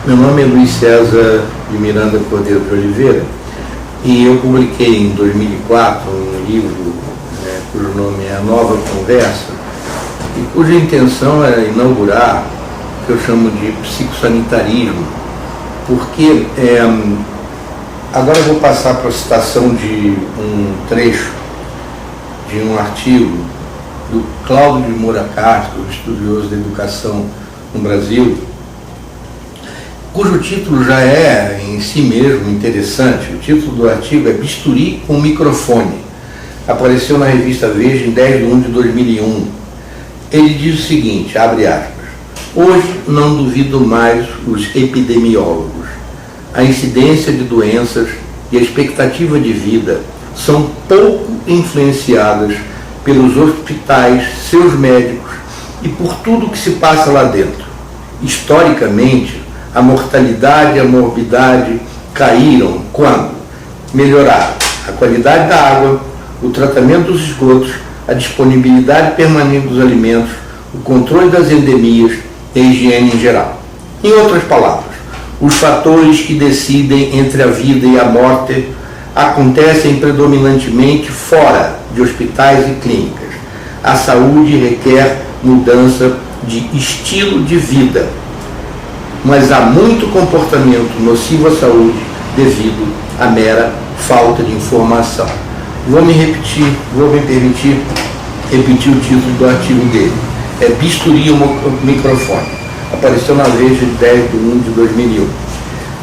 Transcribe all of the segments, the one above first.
Meu nome é Luiz César de Miranda Cordeiro de Oliveira e eu publiquei em 2004 um livro cujo nome é A Nova Conversa e cuja intenção era inaugurar o que eu chamo de psicossanitarismo, porque agora eu vou passar para a citação de um trecho de um artigo do Cláudio de Moura Castro, estudioso da educação no Brasil, cujo título já é em si mesmo interessante. O título do artigo é Bisturi com Microfone. Apareceu na revista Veja em 10/1/2001. Ele diz o seguinte, abre aspas: hoje não duvido mais os epidemiólogos. A incidência de doenças e a expectativa de vida são pouco influenciadas pelos hospitais, seus médicos e por tudo que se passa lá dentro. Historicamente, a mortalidade e a morbidade caíram quando melhoraram a qualidade da água, o tratamento dos esgotos, a disponibilidade permanente dos alimentos, o controle das endemias e a higiene em geral. Em outras palavras, os fatores que decidem entre a vida e a morte acontecem predominantemente fora de hospitais e clínicas. A saúde requer mudança de estilo de vida, mas há muito comportamento nocivo à saúde devido à mera falta de informação. Vou me permitir repetir o título do artigo dele. É Bisturi o Microfone. Apareceu na Veja de 10/1/2001.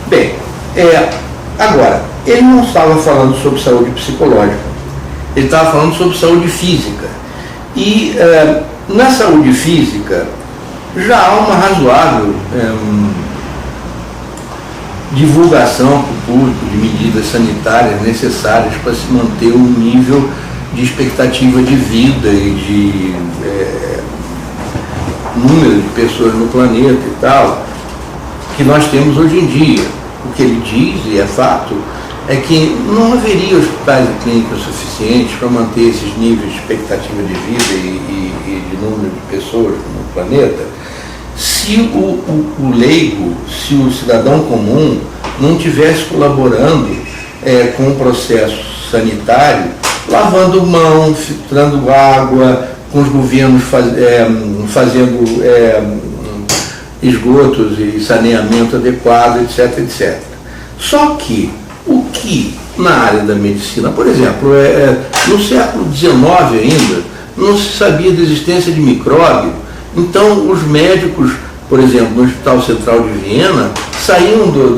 Bem, agora, ele não estava falando sobre saúde psicológica, ele estava falando sobre saúde física. E na saúde física, já há uma razoável divulgação para o público de medidas sanitárias necessárias para se manter um nível de expectativa de vida e de número de pessoas no planeta e tal, que nós temos hoje em dia. O que ele diz, e é fato, é que não haveria hospitais e clínicas suficientes para manter esses níveis de expectativa de vida e de número de pessoas no planeta, se o leigo, se o cidadão comum não estivesse colaborando com o processo sanitário, lavando mão, filtrando água, com os governos fazendo esgotos e saneamento adequado, etc, etc. Só que o que na área da medicina, por exemplo, no século XIX ainda, não se sabia da existência de micróbio. Então, os médicos, por exemplo, no Hospital Central de Viena, saíam do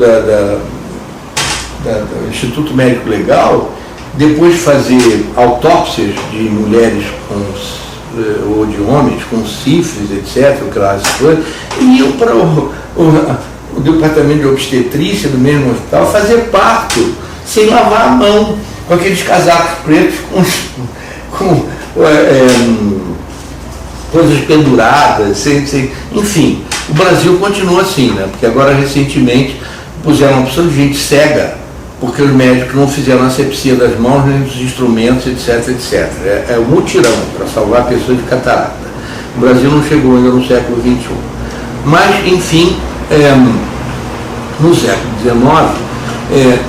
Instituto Médico Legal, depois de fazer autópsias de mulheres ou de homens com sífilis, etc., e iam para o departamento de obstetrícia do mesmo hospital fazer parto, sem lavar a mão, com aqueles casacos pretos com coisas penduradas, enfim, o Brasil continua assim, né? Porque agora recentemente puseram uma opção de gente cega, porque os médicos não fizeram asepsia das mãos, nem dos instrumentos, etc, etc. É um mutirão para salvar pessoas de catarata. O Brasil não chegou ainda no século XXI. Mas, enfim, no século XIX,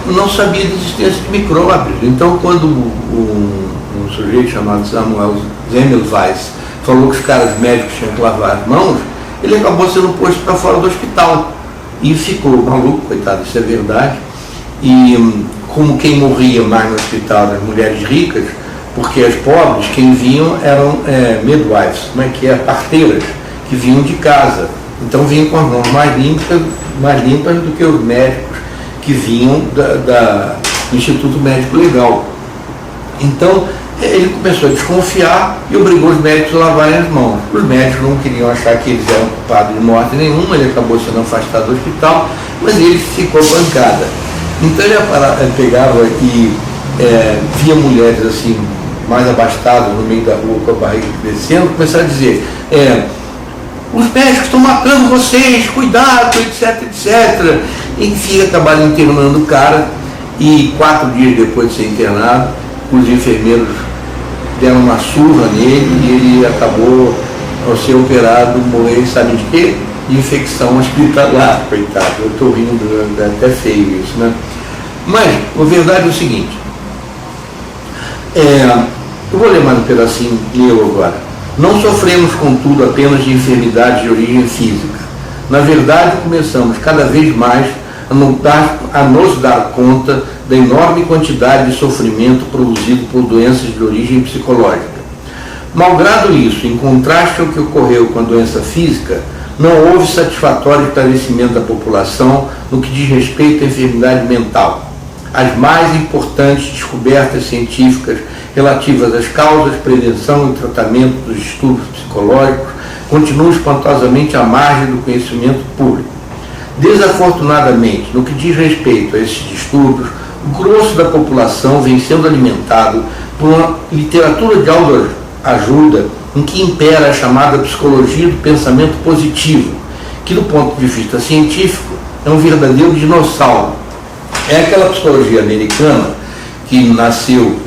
não sabia da existência de micróbios. Então, quando um sujeito chamado Samuel Semmelweis falou que os caras médicos tinham que lavar as mãos, ele acabou sendo posto para fora do hospital. E ficou maluco, coitado, isso é verdade. E como quem morria mais no hospital das mulheres ricas, porque as pobres, quem vinham eram midwives, parteiras, que vinham de casa. Então vinham com as mãos mais limpas do que os médicos que vinham do Instituto Médico Legal. Então, ele começou a desconfiar e obrigou os médicos a lavarem as mãos. Os médicos não queriam achar que eles eram culpados de morte nenhuma, ele acabou sendo afastado do hospital, mas ele ficou bancada. Então ele pegava e via mulheres assim, mais abastadas no meio da rua com a barriga descendo, começava a dizer, os médicos estão matando vocês, cuidado, etc, etc. Enfim, acabaram internando o cara e 4 dias depois de ser internado, os enfermeiros deram uma surra nele e ele acabou, ao ser operado, morrer, sabe de quê? de infecção hospitalar, coitado. Eu estou rindo, é até feio isso, né? Mas a verdade é o seguinte, eu vou ler mais um pedacinho meu agora. Não sofremos, contudo, apenas de enfermidades de origem física. Na verdade, começamos cada vez mais a nos dar conta da enorme quantidade de sofrimento produzido por doenças de origem psicológica. Malgrado isso, em contraste ao que ocorreu com a doença física, não houve satisfatório esclarecimento da população no que diz respeito à enfermidade mental. As mais importantes descobertas científicas relativas às causas, prevenção e tratamento dos distúrbios psicológicos continuam espantosamente à margem do conhecimento público. Desafortunadamente, no que diz respeito a esses distúrbios, o grosso da população vem sendo alimentado por uma literatura de autoajuda em que impera a chamada psicologia do pensamento positivo, que do ponto de vista científico é um verdadeiro dinossauro. É aquela psicologia americana que nasceu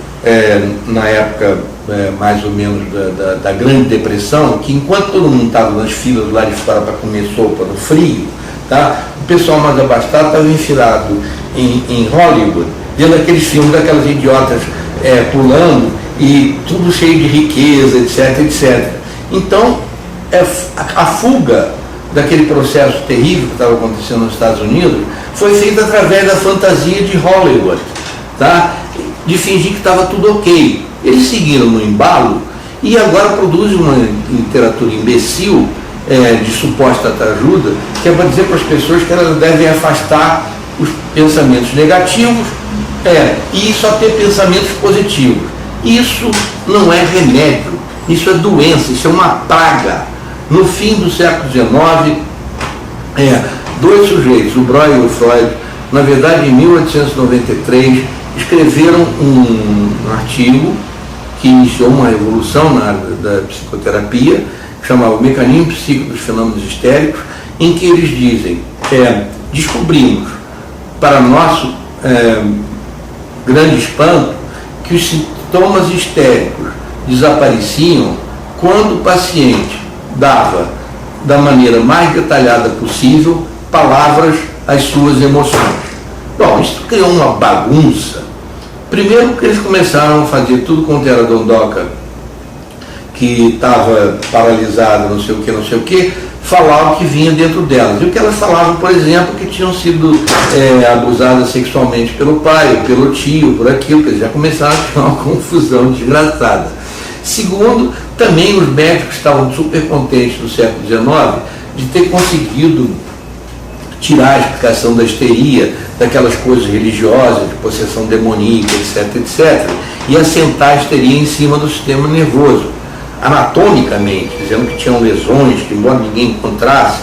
na época mais ou menos da Grande Depressão, que enquanto todo mundo estava nas filas lá de fora para comer sopa no frio, tá? O pessoal mais abastado estava enfilado em Hollywood, vendo aqueles filmes daquelas idiotas pulando e tudo cheio de riqueza, etc, etc. Então, a fuga daquele processo terrível que estava acontecendo nos Estados Unidos foi feita através da fantasia de Hollywood, tá? De fingir que estava tudo ok. Eles seguiram no embalo e agora produzem uma literatura imbecil de suposta ajuda, que é para dizer para as pessoas que elas devem afastar os pensamentos negativos e só ter pensamentos positivos. Isso não é remédio, isso é doença, isso é uma praga. No fim do século XIX, dois sujeitos, o Breuer e o Freud, na verdade em 1893, escreveram um artigo que iniciou uma revolução na área da psicoterapia, que chamava O Mecanismo Psíquico dos Fenômenos Histéricos, em que eles dizem, descobrimos, para nosso grande espanto, que os sintomas histéricos desapareciam quando o paciente dava, da maneira mais detalhada possível, palavras às suas emoções. Bom, isso criou uma bagunça. Primeiro que eles começaram a fazer tudo quanto era dondoca, que estava paralisada, não sei o que, falar o que vinha dentro delas. E o que elas falavam, por exemplo, que tinham sido abusadas sexualmente pelo pai, pelo tio, por aquilo, que eles já começaram a ter uma confusão desgraçada. Segundo, também os médicos estavam super contentes no século XIX de ter conseguido tirar a explicação da histeria, daquelas coisas religiosas, de possessão demoníaca, etc, etc, e assentar a histeria em cima do sistema nervoso, anatomicamente, dizendo que tinham lesões, que embora ninguém encontrasse,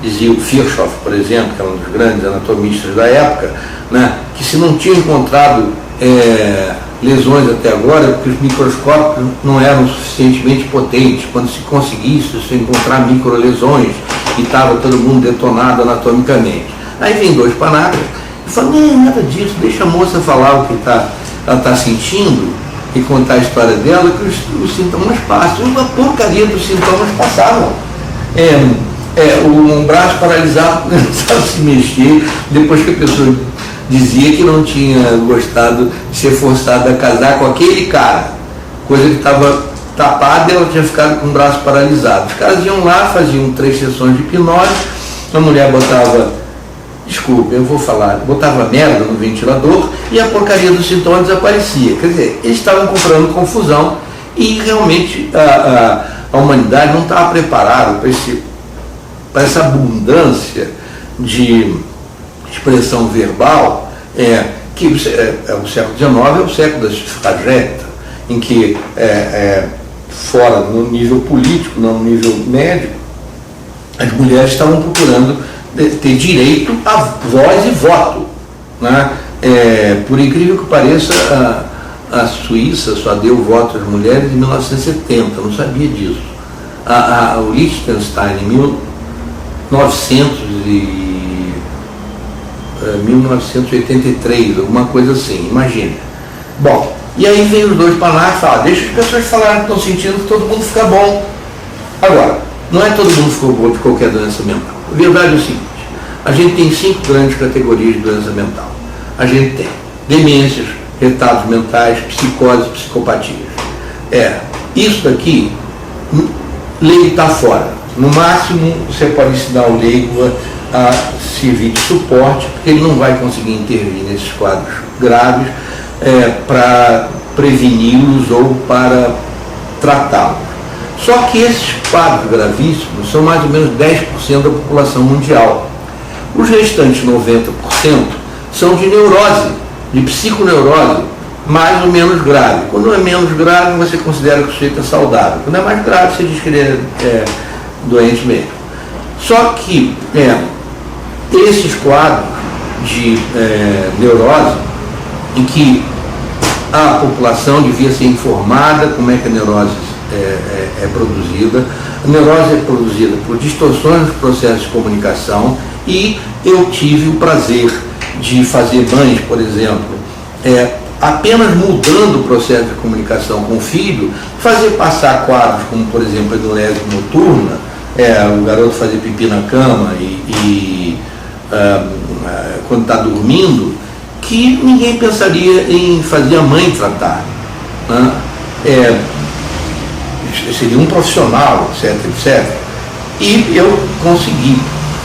dizia o Virchow, por exemplo, que era um dos grandes anatomistas da época, né, que se não tinha encontrado lesões até agora, porque os microscópios não eram suficientemente potentes. Quando se conseguisse se encontrar microlesões e estava todo mundo detonado anatomicamente. Aí vem dois panágrafos e falam, não, nada disso, deixa a moça falar o que ela está sentindo e contar a história dela, que os sintomas passam. Uma porcaria dos sintomas passavam. Um braço paralisado começava a se mexer, depois que a pessoa dizia que não tinha gostado de ser forçada a casar com aquele cara, coisa que estava tapada e ela tinha ficado com o braço paralisado. Os caras iam lá, faziam 3 sessões de hipnose, a mulher botava, desculpe, eu vou falar, botava merda no ventilador e a porcaria do sintoma desaparecia. Quer dizer, eles estavam comprando confusão e realmente a humanidade não estava preparada para essa abundância de expressão verbal, que o século XIX é o século da suffragette, em que fora no nível político, não no nível médico, as mulheres estavam procurando ter direito a voz e voto, né? Por incrível que pareça, a Suíça só deu voto às mulheres em 1970, não sabia disso. O Liechtenstein em 1983, alguma coisa assim, imagina. Bom, e aí vem os dois para lá e falam, deixa as pessoas falarem que estão sentindo, que todo mundo fica bom. Agora, não é todo mundo ficou bom de qualquer doença mental. A verdade é o seguinte: a gente tem 5 grandes categorias de doença mental. A gente tem demências, retardos mentais, psicoses, psicopatias. Isso daqui, leigo está fora. No máximo, você pode ensinar o leigo a servir de suporte, porque ele não vai conseguir intervir nesses quadros graves para preveni-los ou para tratá-los. Só que esses quadros gravíssimos são mais ou menos 10% da população mundial. Os restantes 90% são de neurose, de psiconeurose, mais ou menos grave. Quando é menos grave, você considera que o sujeito é saudável. Quando é mais grave, você diz que ele é doente mesmo. Só que esses quadros de neurose, em que a população devia ser informada como é que a neurose é produzida. A neurose é produzida por distorções dos processos de comunicação, e eu tive o prazer de fazer mães, por exemplo, apenas mudando o processo de comunicação com o filho, fazer passar quadros como, por exemplo, a enuresia noturna, o garoto fazer pipi na cama quando está dormindo, que ninguém pensaria em fazer a mãe tratar, né? Seria um profissional, etc, etc. E eu consegui,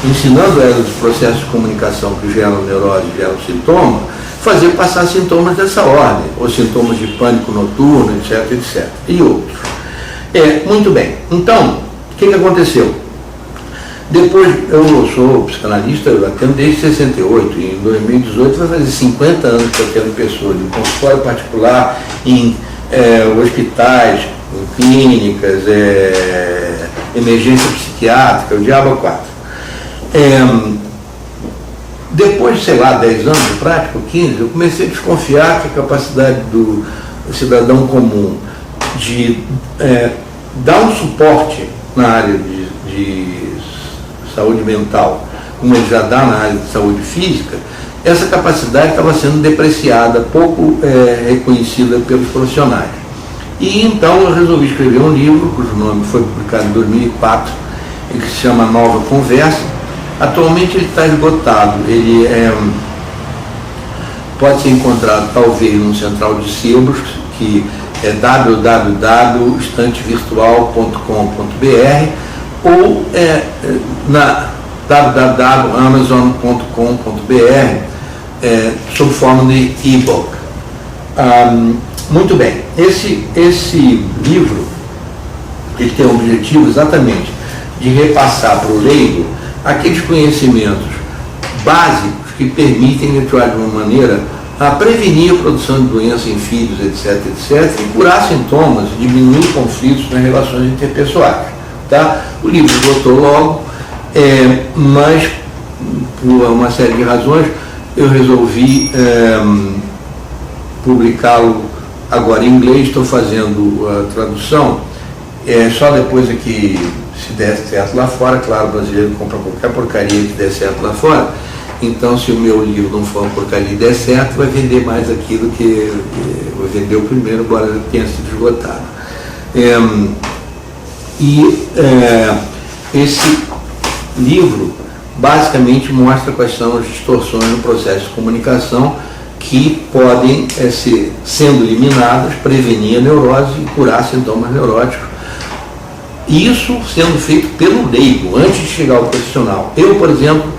ensinando ela os processos de comunicação que geram neurose, geram sintoma, fazer passar sintomas dessa ordem, ou sintomas de pânico noturno, etc, etc, e outros. Muito bem. Então, o que aconteceu? Depois, eu sou psicanalista, eu atendo desde 68, e em 2018 vai fazer 50 anos que eu atendo pessoas de consultório particular, em hospitais, em clínicas, emergência psiquiátrica, o diabo 4. Depois de, sei lá, 10 anos de prática, 15, eu comecei a desconfiar que a capacidade do cidadão comum de dar um suporte na área de saúde mental, como ele já dá na área de saúde física, essa capacidade estava sendo depreciada, pouco reconhecida pelos profissionais. E então eu resolvi escrever um livro, cujo nome foi publicado em 2004, e que se chama Nova Conversa. Atualmente ele está esgotado, ele pode ser encontrado talvez no central de sebos, que é www.estantevirtual.com.br, ou na www.amazon.com.br, sob forma de e-book. Muito bem, esse livro ele tem o objetivo exatamente de repassar para o leigo aqueles conhecimentos básicos que permitem, de alguma maneira, a prevenir a produção de doenças em filhos, etc, etc, e curar sintomas, diminuir conflitos nas relações interpessoais. Tá? O livro esgotou logo, mas por uma série de razões eu resolvi publicá-lo agora em inglês. Estou fazendo a tradução, só depois é que, se der certo lá fora, claro, o brasileiro compra qualquer porcaria que der certo lá fora, então se o meu livro não for uma porcaria e der certo, vai vender mais aqui do que vai vender o primeiro, embora tenha sido esgotado. Esse livro basicamente mostra quais são as distorções no processo de comunicação que podem, sendo eliminadas, prevenir a neurose e curar sintomas neuróticos. Isso sendo feito pelo leigo, antes de chegar ao profissional. Eu, por exemplo,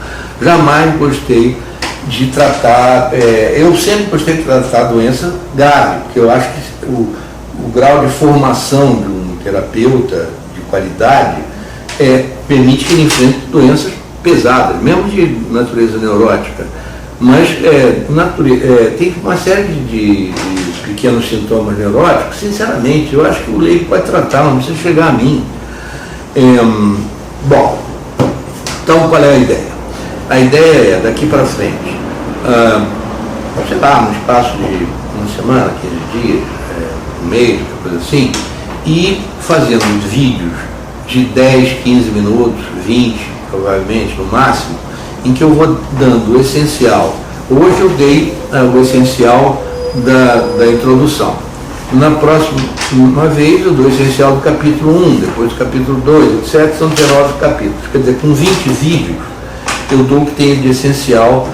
jamais gostei de tratar, eu sempre gostei de tratar a doença grave, porque eu acho que o grau de formação de um terapeuta de qualidade permite que ele enfrente doenças pesadas, mesmo de natureza neurótica, mas tem uma série de pequenos sintomas neuróticos, sinceramente, eu acho que o leigo pode tratar, não precisa chegar a mim. Bom, então qual é a ideia? A ideia é, daqui para frente, sei lá, no espaço de uma semana, 15 dias, um mês, coisa assim, e fazendo vídeos de 10, 15 minutos, 20, provavelmente, no máximo, em que eu vou dando o essencial. Hoje eu dei o essencial da introdução. Na próxima vez eu dou o essencial do capítulo 1, depois do capítulo 2, etc. São 19 capítulos. Quer dizer, com 20 vídeos, eu dou o que tem de essencial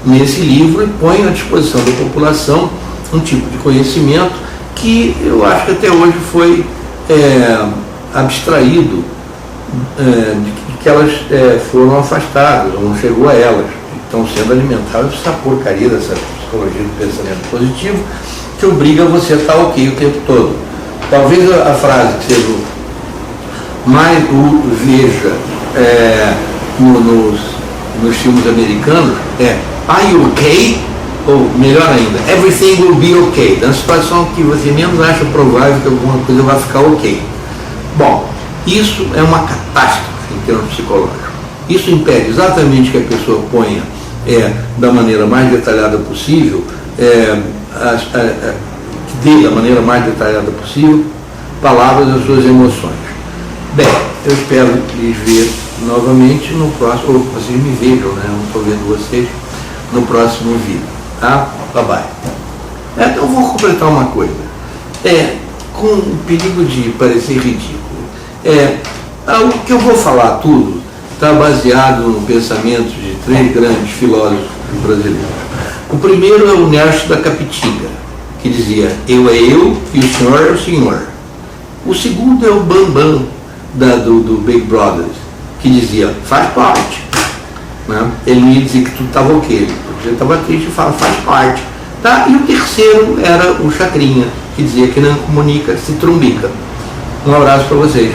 nesse livro e ponho à disposição da população um tipo de conhecimento que eu acho que até hoje foi abstraído, de que elas foram afastadas, ou não chegou a elas, estão sendo alimentadas por essa porcaria dessa psicologia do pensamento positivo, que obriga você a estar ok o tempo todo. Talvez a frase que seja mais veja nos filmes americanos é "Are you okay?" Ou melhor ainda, "Everything will be okay", na situação que você menos acha provável que alguma coisa vai ficar ok. Bom, isso é uma catástrofe em termos psicológicos. Isso impede exatamente que a pessoa ponha da maneira mais detalhada possível, que dê da maneira mais detalhada possível palavras das suas emoções. Bem, eu espero lhes ver novamente no próximo, ou vocês me vejam, né? Não estou vendo vocês, no próximo vídeo. Tá? Bye bye. Então eu vou completar uma coisa. Com o perigo de parecer ridículo. O que eu vou falar tudo está baseado no pensamento de 3 grandes filósofos brasileiros. O primeiro é o Nercio da Capitinga, que dizia: eu é eu e o senhor é o senhor. O segundo é o Bambam do Big Brothers, que dizia: faz parte. Né? Ele ia dizer que tudo estava ok, você estava triste e fala: faz parte. Tá? E o terceiro era o Chacrinha, que dizia que não comunica, se trumbica. Um abraço para vocês.